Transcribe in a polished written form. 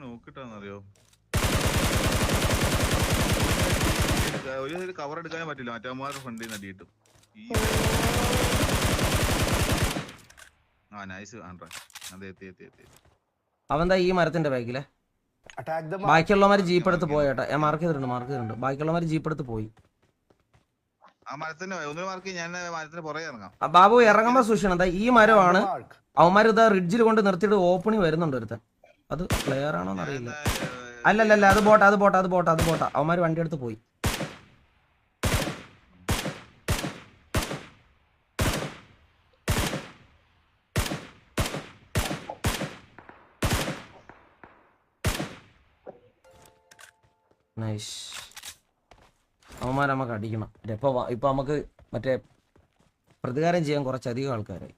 നോക്കിട്ടാന്നറിയോ ഒരു കവർ എടുക്കാൻ പറ്റില്ല മറ്റേമാരുടെ ഫ്രണ്ടിൽ നിന്ന് അടി കിട്ടും നൈസ് അതെ അവന്താ ഈ മരത്തിന്റെ ബാക്കിലെ ബാക്കിയുള്ളവന്മാര് ജീപ്പ് എടുത്ത് പോയേട്ടാ ഞാൻ മാർക്ക് ചെയ്തിട്ടുണ്ട് ബാക്കിയുള്ളവന്മാര് ജീപ്പ് എടുത്ത് പോയി ബാബു ഇറങ്ങുമ്പോ സൂക്ഷിക്കണം എന്താ ഈ മരമാണ് അവന്മാർ ഇതാ റിഡ്ജിൽ കൊണ്ട് നിർത്തിയിട്ട് ഓപ്പണിങ് വരുന്നുണ്ട് ഒരുത്തൻ അത് പ്ലെയർ ആണോന്ന് അറിയില്ല അല്ലല്ല അത് ബോട്ടാ അവന്മാര് വണ്ടി എടുത്ത് പോയി നൈസ് അവന്മാരെ നമുക്ക് അടിക്കണം ഇപ്പൊ നമുക്ക് മറ്റേ പ്രതികാരം ചെയ്യാൻ കുറച്ചധികം ആൾക്കാരായി